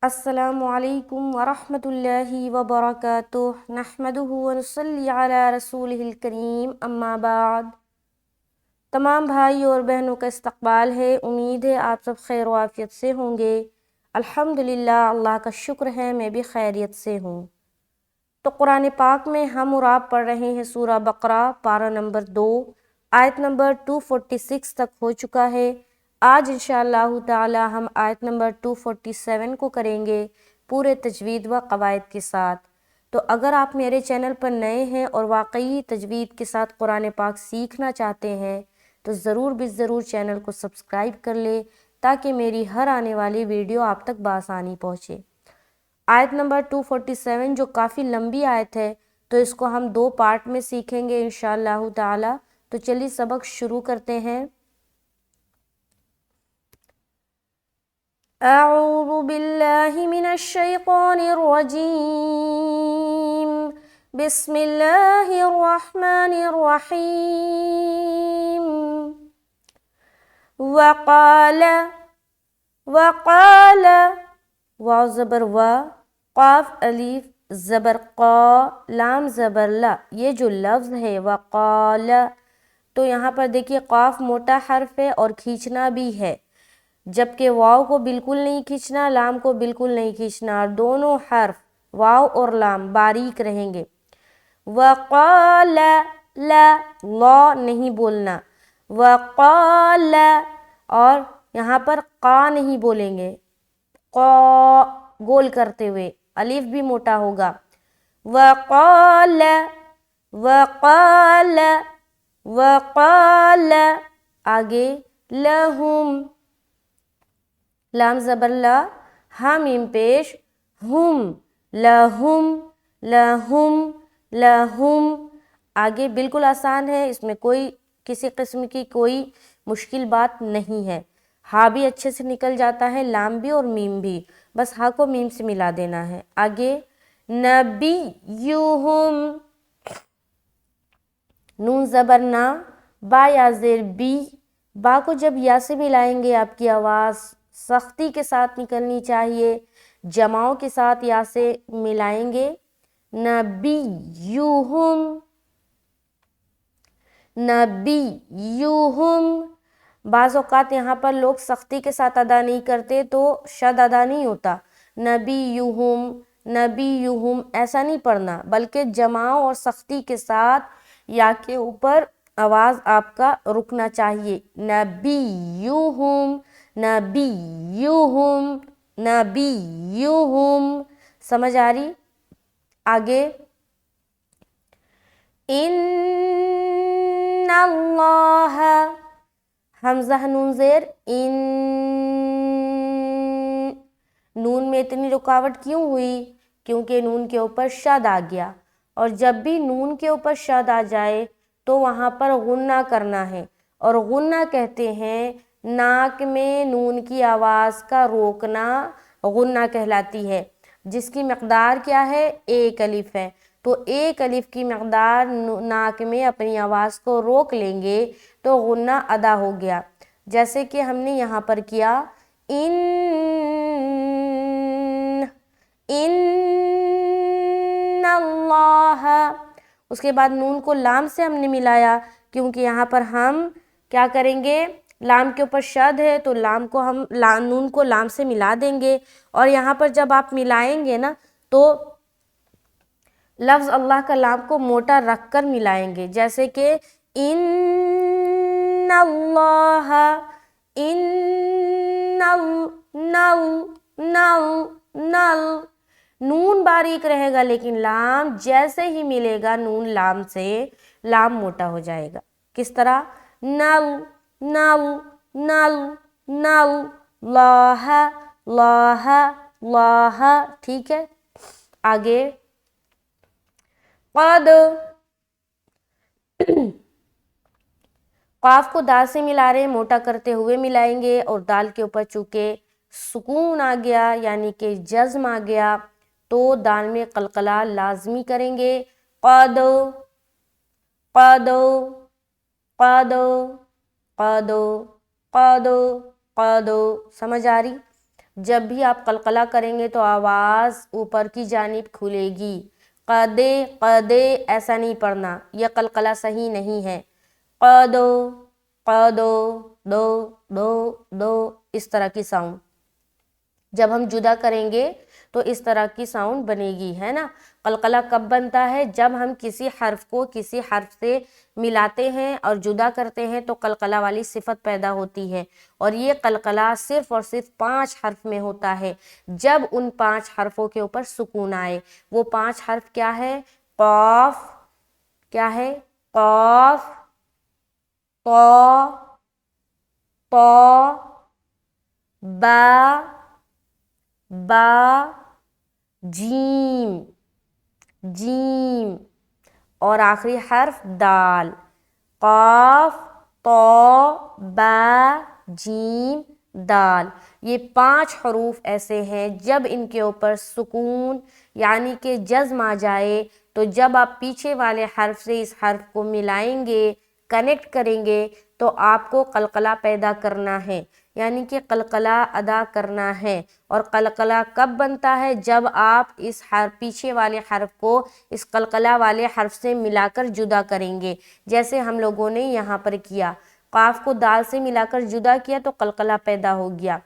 السلام علیکم ورحمۃ اللہ وبرکاتہ نحمدہ ونصلی علی رسولہ الکریم اما بعد۔ تمام بھائی اور بہنوں کا استقبال ہے، امید ہے آپ سب خیر و عافیت سے ہوں گے۔ الحمدللہ، اللہ کا شکر ہے میں بھی خیریت سے ہوں۔ تو قرآن پاک میں ہم اور آپ پڑھ رہے ہیں سورہ بقرہ، پارہ نمبر 2، آیت نمبر 246 تک ہو چکا ہے۔ آج انشاءاللہ تعالی ہم آیت نمبر 247 کو کریں گے پورے تجوید و قواعد کے ساتھ۔ تو اگر آپ میرے چینل پر نئے ہیں اور واقعی تجوید کے ساتھ قرآن پاک سیکھنا چاہتے ہیں تو ضرور ضرور چینل کو سبسکرائب کر لیں تاکہ میری ہر آنے والی ویڈیو آپ تک بآسانی پہنچے۔ آیت نمبر 247 جو کافی لمبی آیت ہے تو اس کو ہم 2 پارٹ میں سیکھیں گے انشاءاللہ تعالی۔ تو چلیے سبق شروع کرتے ہیں۔ اعوذ باللہ من الشیطان الرجیم، بسم اللہ الرحمن الرحیم۔ وقال واو زبر و، قاف الف زبر قا، لام زبر لا، یہ جو لفظ ہے وقال، تو یہاں پر دیکھیے قاف موٹا حرف ہے اور کھینچنا بھی ہے، جبکہ واو کو بالکل نہیں کھینچنا، لام کو بالکل نہیں کھینچنا، اور دونوں حرف واو اور لام باریک رہیں گے۔ وقال لا نہیں بولنا، وقال، اور یہاں پر قا نہیں بولیں گے، قا گول کرتے ہوئے، الف بھی موٹا ہوگا۔ وقال وقال وقال، آگے لہم، لام زبر لا، ہا میم پیش، ہم، لہم لہم لہم، آگے بالکل آسان ہے، اس میں کوئی کسی قسم کی کوئی مشکل بات نہیں ہے۔ ہا بھی اچھے سے نکل جاتا ہے، لام بھی اور میم بھی، بس ہا کو میم سے ملا دینا ہے۔ آگے نبیہم، نون زبر نا، با یا زیر بی، با کو جب یا سے ملائیں گے آپ کی آواز سختی کے ساتھ نکلنی چاہیے، جماؤں کے ساتھ یا سے ملائیں گے۔ نبیہم نبیہم، بعض اوقات یہاں پر لوگ سختی کے ساتھ ادا نہیں کرتے تو شد ادا نہیں ہوتا، نبیہم نبیہم ایسا نہیں پڑھنا، بلکہ جماؤں اور سختی کے ساتھ یا کے اوپر آواز آپ کا رکنا چاہیے۔ نبیہم نبیہم نبیہم، سمجھ آ رہی؟ آگے ان اللہ، حمزہ نون زیر ان، نون میں اتنی رکاوٹ کیوں ہوئی؟ کیونکہ نون کے اوپر شد آ گیا، اور جب بھی نون کے اوپر شد آ جائے تو وہاں پر غنہ کرنا ہے، اور غنہ کہتے ہیں ناک میں نون کی آواز کا روکنا غنہ کہلاتی ہے، جس کی مقدار کیا ہے؟ 1 الف ہے، تو 1 الف کی مقدار ناک میں اپنی آواز کو روک لیں گے تو غنہ ادا ہو گیا، جیسے کہ ہم نے یہاں پر کیا ان اللہ، اس کے بعد نون کو لام سے ہم نے ملایا، کیونکہ یہاں پر ہم کیا کریں گے، لام کے اوپر شد ہے تو لام کو ہم نون کو لام سے ملا دیں گے، اور یہاں پر جب آپ ملائیں گے نا تو لفظ اللہ کا لام کو موٹا رکھ کر ملائیں گے، جیسے کہ ان اللہ، ان نل، نون باریک رہے گا لیکن لام جیسے ہی ملے گا نون لام سے لام موٹا ہو جائے گا۔ کس طرح؟ نل نل نل نل، لاہ لاہ لاہ، ٹھیک ہے۔ آگے قد، قاف کو دال سے ملا رہے، موٹا کرتے ہوئے ملائیں گے، اور دال کے اوپر چونکہ سکون آ گیا یعنی کہ جزم آ گیا تو دال میں قلقلہ لازمی کریں گے۔ قد قد قد قد قد قد، سمجھ آ رہی؟ جب بھی آپ قلقلہ کریں گے تو آواز اوپر کی جانب کھلے گی. قدے قدے ایسا نہیں پڑھنا، یہ قلقلہ صحیح نہیں ہے. قدو قدو دو دو دو اس طرح کی ساؤنڈ. جب ہم جدا کریں گے تو اس طرح کی ساؤنڈ بنے گی، ہے نا. قلقلہ کب بنتا ہے؟ جب ہم کسی حرف کو کسی حرف سے ملاتے ہیں اور جدا کرتے ہیں تو قلقلہ والی صفت پیدا ہوتی ہے. اور یہ قلقلہ صرف اور صرف 5 حرف میں ہوتا ہے، جب ان 5 حرفوں کے اوپر سکون آئے. وہ 5 حرف کیا ہے؟ قاف، کیا ہے؟ قاف، طا، طا، با، با، جیم، جیم، اور آخری حرف دال. قاف، طا، با، جیم، دال. یہ 5 حروف ایسے ہیں جب ان کے اوپر سکون یعنی کہ جزم آ جائے تو جب آپ پیچھے والے حرف سے اس حرف کو ملائیں گے، کنیکٹ کریں گے تو آپ کو قلقلہ پیدا کرنا ہے، یعنی کہ قلقلہ ادا کرنا ہے. اور قلقلہ کب بنتا ہے؟ جب آپ اس پیچھے والے حرف کو اس قلقلہ والے حرف سے ملا کر جدا کریں گے، جیسے ہم لوگوں نے یہاں پر کیا. قاف کو دال سے ملا کر جدا کیا تو قلقلہ پیدا ہو گیا.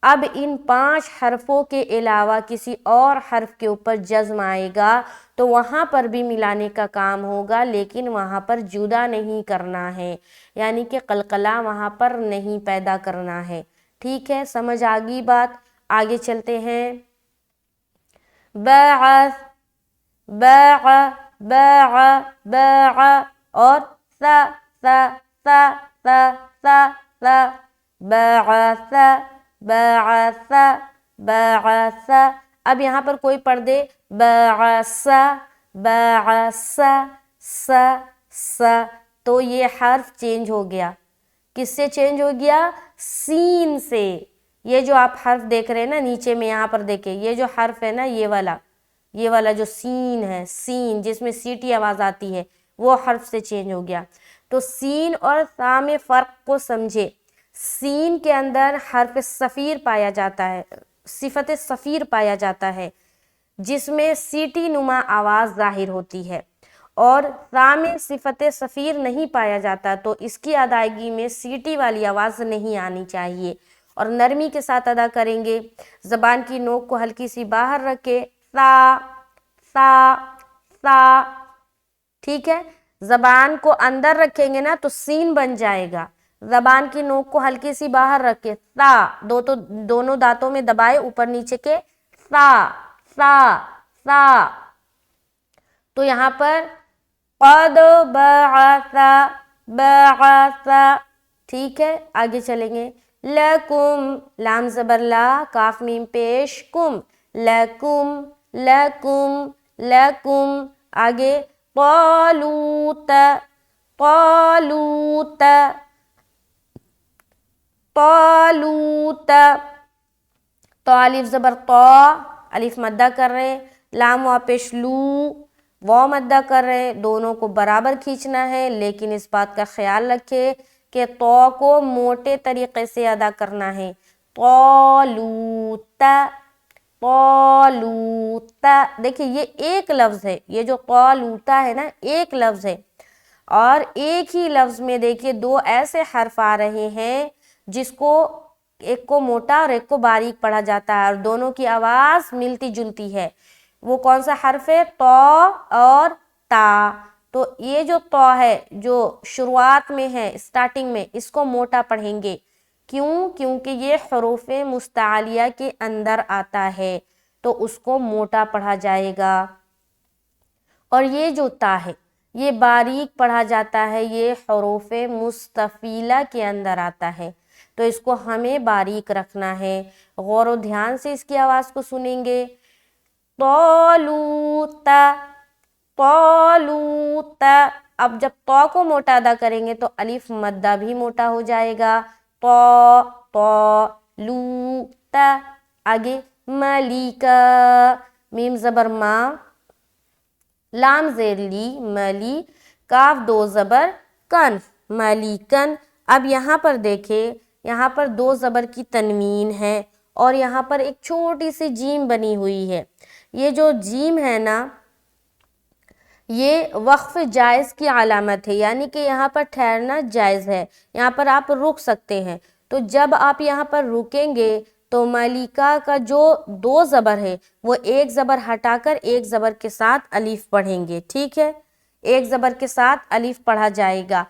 اب ان 5 حرفوں کے علاوہ کسی اور حرف کے اوپر جزم آئے گا تو وہاں پر بھی ملانے کا کام ہوگا، لیکن وہاں پر جدا نہیں کرنا ہے، یعنی کہ قلقلہ وہاں پر نہیں پیدا کرنا ہے. ٹھیک ہے، سمجھ آ گئی بات؟ آگے چلتے ہیں. بعث، باع، باع، باع، اور ثا ثا ثا ثا ثا ثا، بعث، بعث، بعث. اب یہاں پر کوئی پڑھ دے بعث، بعث، س س، تو یہ حرف چینج ہو گیا. کس سے چینج ہو گیا؟ سین سے. یہ جو آپ حرف دیکھ رہے ہیں نا نیچے میں، یہاں پر دیکھیں یہ جو حرف ہے نا، یہ والا جو سین ہے، سین جس میں سیٹی آواز آتی ہے، وہ حرف سے چینج ہو گیا. تو سین اور ثا میں فرق کو سمجھے. سین کے اندر حرف صفیر پایا جاتا ہے، صفت صفیر پایا جاتا ہے جس میں سیٹی نما آواز ظاہر ہوتی ہے، اور ثا میں صفت صفیر نہیں پایا جاتا، تو اس کی ادائیگی میں سیٹی والی آواز نہیں آنی چاہیے اور نرمی کے ساتھ ادا کریں گے. زبان کی نوک کو ہلکی سی باہر رکھے، ثا ثا ثا. ٹھیک ہے، زبان کو اندر رکھیں گے نا تو سین بن جائے گا. زبان کی نوک کو ہلکی سی باہر رکھے، ثا، دونوں دانتوں میں دبائے اوپر نیچے کے، ثا ثا ثا. تو یہاں پر قد بعث، بعث. ٹھیک ہے، آگے چلیں گے. لکم، لام زبر لا، کاف میم پیش، کم، لکم، لکم، لکم. آگے طالوت، طالوت، طالوت. تو الف زبر طا، الف مدہ کر رہے ہیں، لام وا پیش لو، واو مدہ کر رہے ہیں، دونوں کو برابر کھینچنا ہے، لیکن اس بات کا خیال رکھے کہ طا کو موٹے طریقے سے ادا کرنا ہے. طالوت، طالوت. دیکھیں یہ ایک لفظ ہے، یہ جو طالوتا ہے نا ایک لفظ ہے، اور ایک ہی لفظ میں دیکھیے 2 ایسے حرف آ رہے ہیں جس کو ایک کو موٹا اور ایک کو باریک پڑھا جاتا ہے، اور دونوں کی آواز ملتی جلتی ہے. وہ کون سا حرف ہے؟ طا اور تا. تو یہ جو طا ہے جو شروعات میں ہے، اسٹارٹنگ میں، اس کو موٹا پڑھیں گے. کیوں؟ کیونکہ یہ حروف مستعلیہ کے اندر آتا ہے تو اس کو موٹا پڑھا جائے گا. اور یہ جو تا ہے یہ باریک پڑھا جاتا ہے، یہ حروف مستفیلہ کے اندر آتا ہے، تو اس کو ہمیں باریک رکھنا ہے. غور و دھیان سے اس کی آواز کو سنیں گے. طالوت، طالوت. اب جب طا کو موٹا ادا کریں گے تو الف مدہ بھی موٹا ہو جائے گا. طا، طالوت. آگے ملیکا، میم زبر ما، لام زیر لی، ملی، کاف 2 زبر کن، ملیکن. اب یہاں پر دیکھیں، یہاں پر 2 زبر کی تنوین ہے اور یہاں پر ایک چھوٹی سی جیم بنی ہوئی ہے. یہ جو جیم ہے نا یہ وقف جائز کی علامت ہے، یعنی کہ یہاں پر ٹھہرنا جائز ہے، یہاں پر آپ رک سکتے ہیں. تو جب آپ یہاں پر رکیں گے تو ملیکہ کا جو 2 زبر ہے وہ ایک زبر ہٹا کر ایک زبر کے ساتھ الف پڑھیں گے. ٹھیک ہے، ایک زبر کے ساتھ الف پڑھا جائے گا.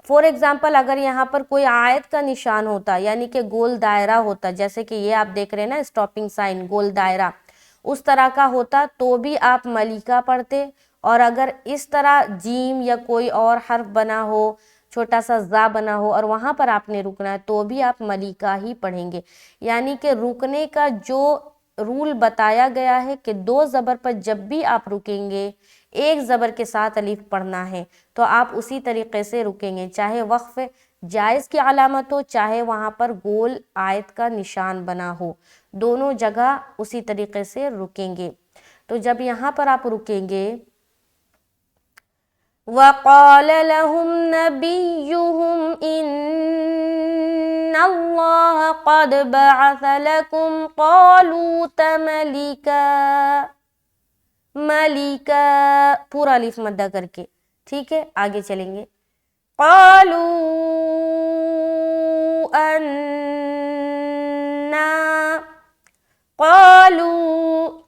فور ایگزامپل اگر یہاں پر کوئی آیت کا نشان ہوتا یعنی کہ گول دائرہ ہوتا، جیسے کہ یہ آپ دیکھ رہے ہیں نا اسٹاپنگ سائن گول دائرہ، اس طرح کا ہوتا تو بھی آپ ملیکہ پڑھتے. اور اگر اس طرح جیم یا کوئی اور حرف بنا ہو، چھوٹا سا زا بنا ہو اور وہاں پر آپ نے رکنا ہے تو بھی آپ ملیکہ ہی پڑھیں گے. یعنی کہ رکنے کا جو رول بتایا گیا ہے کہ 2 زبر پر جب بھی آپ رکیں گے ایک زبر کے ساتھ الف پڑھنا ہے، تو آپ اسی طریقے سے رکیں گے، چاہے وقف جائز کی علامت ہو چاہے وہاں پر گول آیت کا نشان بنا ہو، دونوں جگہ اسی طریقے سے رکیں گے. تو جب یہاں پر آپ رکیں گے وَقَالَ لَهُمْ نَبِيُّهُمْ إِنَّ اللَّهَ قَدْ بَعَثَ لَكُمْ طَالُوتَ مَلِكًا پورا الف مدہ کر کے. ٹھیک ہے، آگے چلیں گے. قالوا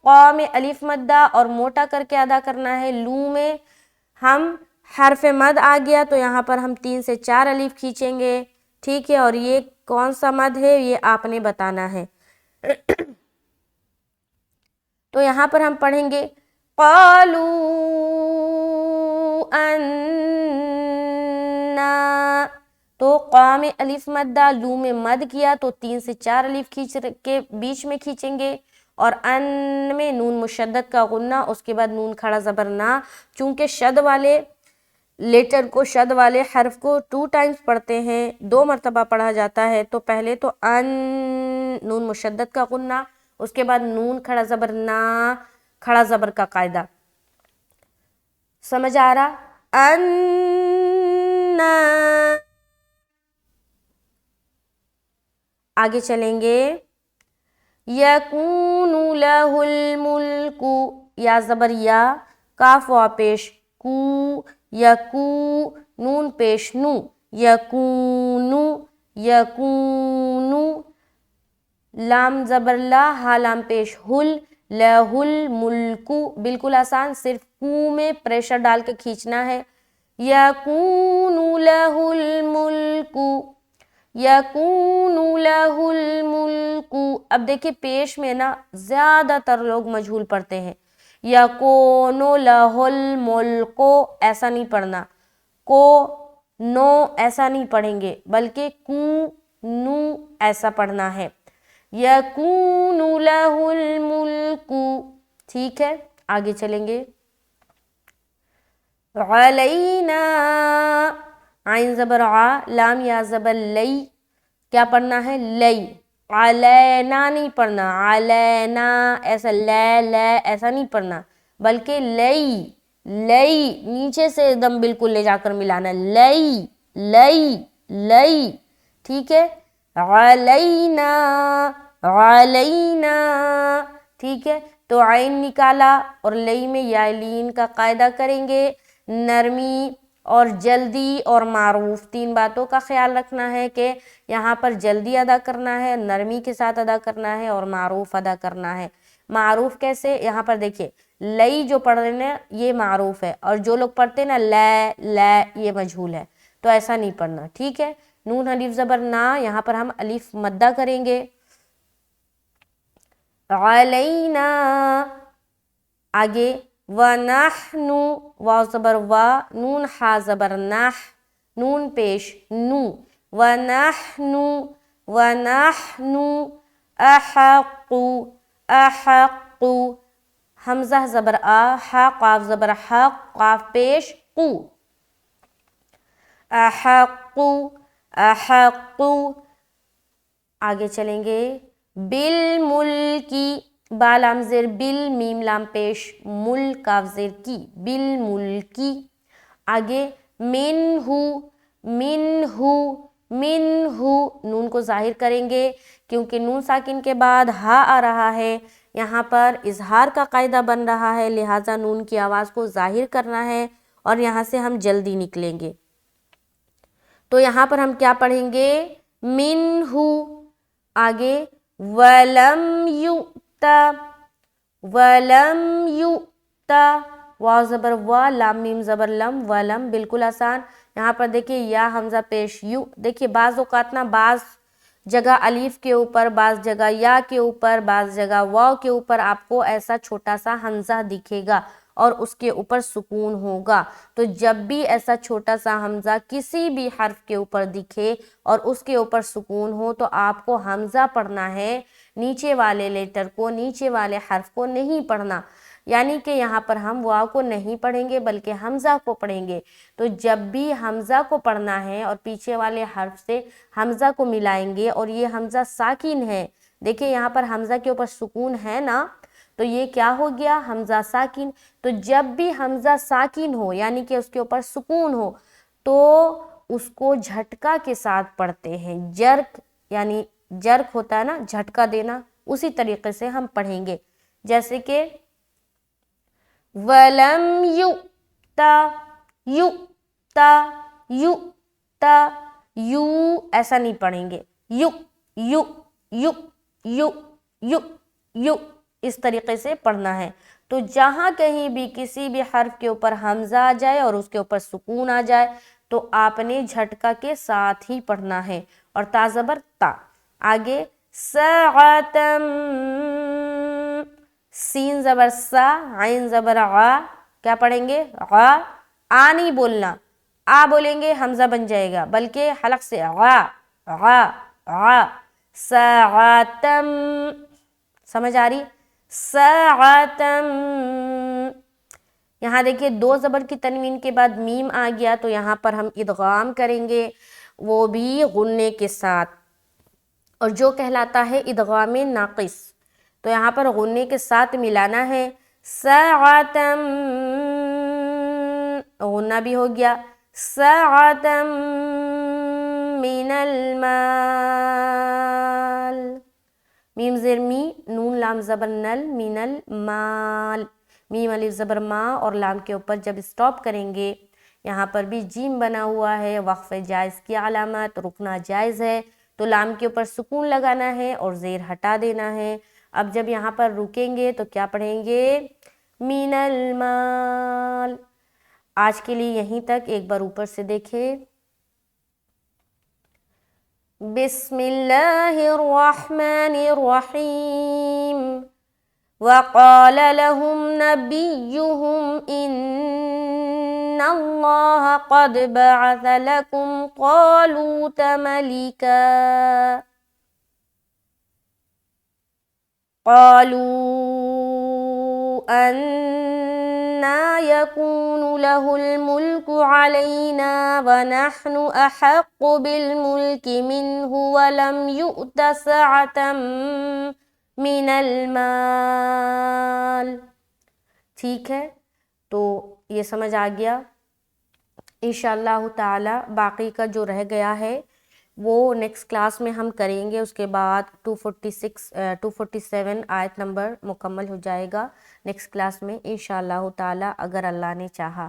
قا میں الف مدہ اور موٹا کر کے ادا کرنا ہے. لو میں ہم حرف مد آ گیا تو یہاں پر ہم 3 سے 4 الف کھینچیں گے. ٹھیک ہے، اور یہ کون سا مد ہے یہ آپ نے بتانا ہے. تو یہاں پر ہم پڑھیں گے قالوا انا، تو قا میں الف مدہ، لو میں مد کیا تو 3 سے 4 الف کھینچ کے بیچ میں کھینچیں گے. اور ان میں نون مشدد کا غنہ، اس کے بعد نون کھڑا زبر نا. چونکہ شد والے لیٹر کو، شد والے حرف کو 2 ٹائمز پڑھتے ہیں، 2 مرتبہ پڑھا جاتا ہے. تو پہلے تو ان نون مشدد کا غنہ، اس کے بعد نون کھڑا زبر نا، کھڑا زبر کا قاعدہ. سمجھ آ رہا؟ انا. آگے چلیں گے. یکون لہ الملک، یا زبر یا، کاف وا پیش کو، یکو نون پیش نو، یکونو یکونو، لام زبر لا، ہا لام پیش ہل، لہ الملک. بالکل آسان، صرف کو میں پریشر ڈال کے کھینچنا ہے. یکون لہ الملک، یکون لہ الملک. اب دیکھیں پیش میں نا زیادہ تر لوگ مجہول پڑھتے ہیں. یکون لہ الملک ایسا نہیں پڑھنا، کو نو ایسا نہیں پڑھیں گے، بلکہ کو نو ایسا پڑھنا ہے. یکون لہ الملک. ٹھیک ہے، آگے چلیں گے. علینا، عین زبر ع، لام یا زبر لئی، کیا پڑھنا ہے؟ لئی. علینا نہیں پڑھنا، علینا ایسا لے ایسا نہیں پڑھنا، بلکہ لئی لئی، نیچے سے دم بالکل لے جا کر ملانا، لئی لئی لئی. ٹھیک ہے، علینا علینا. ٹھیک ہے، تو عین نکالا اور لئی میں یا لین کا قاعدہ کریں گے. نرمی اور جلدی اور معروف، 3 باتوں کا خیال رکھنا ہے کہ یہاں پر جلدی ادا کرنا ہے، نرمی کے ساتھ ادا کرنا ہے اور معروف ادا کرنا ہے. معروف کیسے؟ یہاں پر دیکھیے لئی جو پڑھ رہے ہیں یہ معروف ہے، اور جو لوگ پڑھتے ہیں نا لے یہ مجہول ہے، تو ایسا نہیں پڑھنا. ٹھیک ہے، نون الف زبر نا، یہاں پر ہم الف مدہ کریں گے. علینا. آگے وَنَحْنُ، واو زبر وا، نون ہا زبر نح، نون پیش نو. وَنَحْنُ وَنَحْنُ أَحَقُّ أَحَقُّ، حمزہ زبر آ، ہا قاف زبر حق، قاف پیش قو. أَحَقُّ أَحَقُّ. آگے چلیں گے. بالملکی، با لام زیر بل، میم لام پیش مل، کاف زیر کی، بالملکی. آگے منہ منہ منہ نون کو ظاہر کریں گے کیونکہ نون ساکن کے بعد ہا آ رہا ہے، یہاں پر اظہار کا قاعدہ بن رہا ہے، لہٰذا نون کی آواز کو ظاہر کرنا ہے اور یہاں سے ہم جلدی نکلیں گے۔ تو یہاں پر ہم کیا پڑھیں گے؟ منہ، آگے وَلَمْ يُؤْتَ، وَلَمْ يُؤْتَ، واو زبر وا، لام میم زبر لم، ولم، بالکل آسان۔ یہاں پر دیکھیے یا حمزہ پیش یو، دیکھیے بعض اوقات نا بعض جگہ الف کے اوپر، بعض جگہ یا کے اوپر، بعض جگہ واو کے اوپر آپ کو ایسا چھوٹا سا حمزہ دکھے گا اور اس کے اوپر سکون ہوگا۔ تو جب بھی ایسا چھوٹا سا حمزہ کسی بھی حرف کے اوپر دکھے اور اس کے اوپر سکون ہو تو آپ کو حمزہ پڑھنا ہے، نیچے والے لیٹر کو، نیچے والے حرف کو نہیں پڑھنا، یعنی کہ یہاں پر ہم واو کو نہیں پڑھیں گے بلکہ حمزہ کو پڑھیں گے۔ تو جب بھی حمزہ کو پڑھنا ہے اور پیچھے والے حرف سے حمزہ کو ملائیں گے اور یہ حمزہ ساکن ہے، دیکھیں یہاں پر حمزہ کے اوپر سکون ہے نا، تو یہ کیا ہو گیا؟ حمزہ ساکن۔ تو جب بھی حمزہ ساکن ہو یعنی کہ اس کے اوپر سکون ہو تو اس کو جھٹکا کے ساتھ پڑھتے ہیں، جرک، یعنی جرک ہوتا ہے نا جھٹکا دینا، اسی طریقے سے ہم پڑھیں گے، جیسے کہ وَلَمْ يُؤْتَ، يُؤْتَ، يُؤْتَ، یو ایسا نہیں پڑھیں گے، یو یو یو یو یو یو، اس طریقے سے پڑھنا ہے۔ تو جہاں کہیں بھی کسی بھی حرف کے اوپر حمزہ آ جائے اور اس کے اوپر سکون آ جائے تو آپ نے جھٹکا کے ساتھ ہی پڑھنا ہے، اور تا زبر تا۔ آگے سَعَةً، سین زبر سا، عین زبر عا، کیا پڑھیں گے؟ عا، آ نہیں بولنا، آ بولیں گے حمزہ بن جائے گا، بلکہ حلق سے عا عا عا، سَعَةً، سمجھ آ رہی؟ سَعَةً، یہاں دیکھیے دو زبر کی تنوین کے بعد میم آ گیا تو یہاں پر ہم ادغام کریں گے، وہ بھی غنے کے ساتھ، اور جو کہلاتا ہے ادغام ناقص، تو یہاں پر غنے کے ساتھ ملانا ہے۔ سَعَةً، غنہ بھی ہو گیا، سَعَةً مِّنَ الْمَالِ، میم زیر می، نون لام زبر نل، من المال، میم الف زبر ما اور لام کے اوپر جب اسٹاپ کریں گے، یہاں پر بھی جیم بنا ہوا ہے، وقف جائز کی علامت، رکنا جائز ہے، تو لام کے اوپر سکون لگانا ہے اور زیر ہٹا دینا ہے۔ اب جب یہاں پر رکیں گے تو کیا پڑھیں گے؟ من المال۔ آج کے لیے یہیں تک، ایک بار اوپر سے دیکھیں۔ بسم اللہ الرحمن الرحیم، وقال لهم نبيهم إن الله قد بعث لكم طالوت ملكا، قالوا أنى يكون له الملك علينا ونحن أحق بالملك منه ولم يؤت سعة من المال۔ ٹھیک ہے، تو یہ سمجھ آ گیا۔ انشاءاللہ تعالی باقی کا جو رہ گیا ہے وہ نیکسٹ کلاس میں ہم کریں گے، اس کے بعد 247 آیت نمبر مکمل ہو جائے گا نیکسٹ کلاس میں انشاءاللہ تعالی، اگر اللہ نے چاہا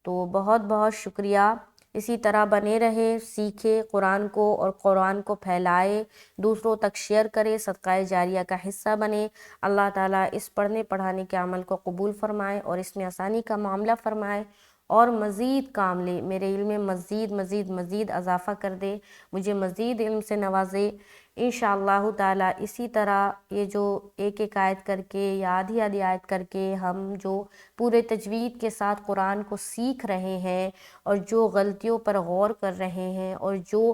تو۔ بہت بہت شکریہ، اسی طرح بنے رہے، سیکھے قرآن کو اور قرآن کو پھیلائے، دوسروں تک شیئر کرے، صدقہ جاریہ کا حصہ بنے۔ اللہ تعالیٰ اس پڑھنے پڑھانے کے عمل کو قبول فرمائے اور اس میں آسانی کا معاملہ فرمائے اور مزید کام لے، میرے علم میں مزید مزید مزید اضافہ کر دے، مجھے مزید علم سے نوازے انشاءاللہ تعالیٰ۔ اسی طرح یہ جو ایک ایک آیت کر کے یا آدھی آدھی آیت کر کے ہم جو پورے تجوید کے ساتھ قرآن کو سیکھ رہے ہیں اور جو غلطیوں پر غور کر رہے ہیں اور جو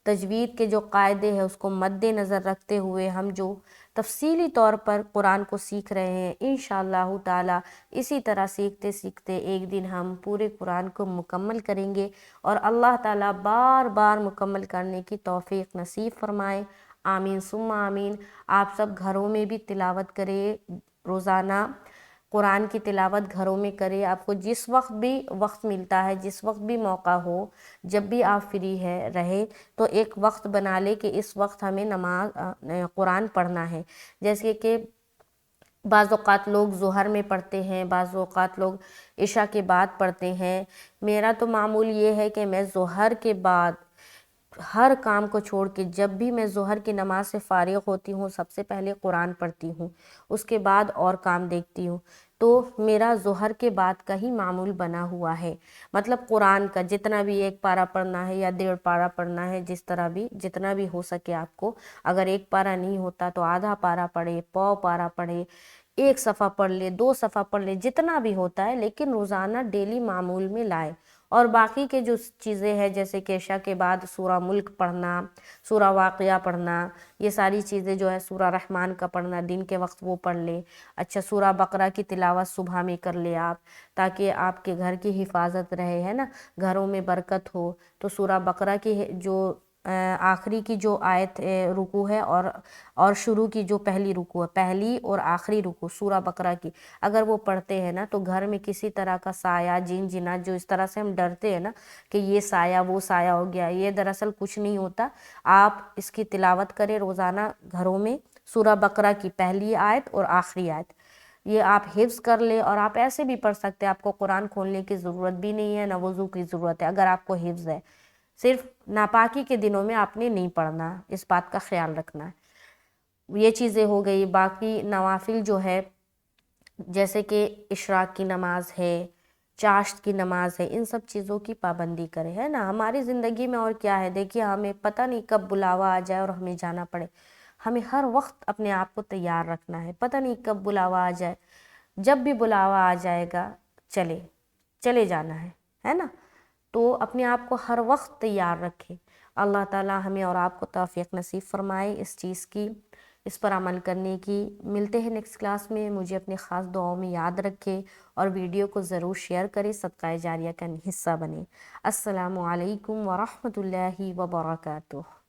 تجوید کے جو قاعدے ہیں اس کو مد نظر رکھتے ہوئے ہم جو تفصیلی طور پر قرآن کو سیکھ رہے ہیں، انشاءاللہ تعالیٰ اسی طرح سیکھتے سیکھتے ایک دن ہم پورے قرآن کو مکمل کریں گے، اور اللہ تعالیٰ بار بار مکمل کرنے کی توفیق نصیب فرمائے۔ آمین ثم آمین۔ آپ سب گھروں میں بھی تلاوت کریں روزانہ، قرآن کی تلاوت گھروں میں کرے، آپ کو جس وقت بھی وقت ملتا ہے، جس وقت بھی موقع ہو، جب بھی آپ فری رہے تو ایک وقت بنا لے کہ اس وقت ہمیں نماز قرآن پڑھنا ہے۔ جیسے کہ بعض اوقات لوگ ظہر میں پڑھتے ہیں، بعض اوقات لوگ عشاء کے بعد پڑھتے ہیں۔ میرا تو معمول یہ ہے کہ میں ظہر کے بعد ہر کام کو چھوڑ کے جب بھی میں ظہر کی نماز سے فارغ ہوتی ہوں سب سے پہلے قرآن پڑھتی ہوں، اس کے بعد اور کام دیکھتی ہوں۔ تو میرا ظہر کے بعد کا ہی معمول بنا ہوا ہے، مطلب قرآن کا جتنا بھی 1 پارہ پڑھنا ہے یا 1.5 پارہ پڑھنا ہے، جس طرح بھی جتنا بھی ہو سکے آپ کو، اگر 1 پارہ نہیں ہوتا تو آدھا پارہ پڑھے، پاؤ پارہ پڑھے، 1 صفحہ پڑھ لے، 2 صفحہ پڑھ لے، جتنا بھی ہوتا ہے، لیکن روزانہ ڈیلی معمول میں لائے۔ اور باقی کے جو چیزیں ہیں جیسے کہ عشاء کے بعد سورہ ملک پڑھنا، سورہ واقعہ پڑھنا، یہ ساری چیزیں جو ہے سورہ رحمان کا پڑھنا دن کے وقت وہ پڑھ لے۔ اچھا سورہ بقرہ کی تلاوت صبح میں کر لے آپ، تاکہ آپ کے گھر کی حفاظت رہے، ہے نا، گھروں میں برکت ہو۔ تو سورہ بقرہ کی جو آخری کی جو آیت رکوع ہے اور شروع کی جو پہلی رکوع ہے، پہلی اور آخری رکوع سورہ بقرہ کی اگر وہ پڑھتے ہیں نا تو گھر میں کسی طرح کا سایہ، جن جنات، جو اس طرح سے ہم ڈرتے ہیں نا کہ یہ سایہ وہ سایہ ہو گیا، یہ دراصل کچھ نہیں ہوتا۔ آپ اس کی تلاوت کریں روزانہ گھروں میں، سورہ بقرہ کی پہلی آیت اور آخری آیت، یہ آپ حفظ کر لیں۔ اور آپ ایسے بھی پڑھ سکتے ہیں، آپ کو قرآن کھولنے کی ضرورت بھی نہیں ہے، نہ وضو کی ضرورت ہے، اگر آپ کو حفظ ہے۔ صرف ناپاکی کے دنوں میں آپ نے نہیں پڑھنا، اس بات کا خیال رکھنا ہے۔ یہ چیزیں ہو گئی۔ باقی نوافل جو ہے جیسے کہ اشراق کی نماز ہے، چاشت کی نماز ہے، ان سب چیزوں کی پابندی کرے، ہے نا۔ ہماری زندگی میں اور کیا ہے، دیکھیے ہمیں پتہ نہیں کب بلاوا آ جائے اور ہمیں جانا پڑے، ہمیں ہر وقت اپنے آپ کو تیار رکھنا ہے، پتہ نہیں کب بلاوا آ جائے، جب بھی بلاوا آ جائے گا چلے جانا ہے نا۔ تو اپنے آپ کو ہر وقت تیار رکھے۔ اللہ تعالیٰ ہمیں اور آپ کو توفیق نصیب فرمائے اس چیز کی، اس پر عمل کرنے کی۔ ملتے ہیں نیکسٹ کلاس میں، مجھے اپنی خاص دعاؤں میں یاد رکھے اور ویڈیو کو ضرور شیئر کرے، صدقہ جاریہ کا حصہ بنے۔ السلام علیکم ورحمۃ اللہ وبرکاتہ۔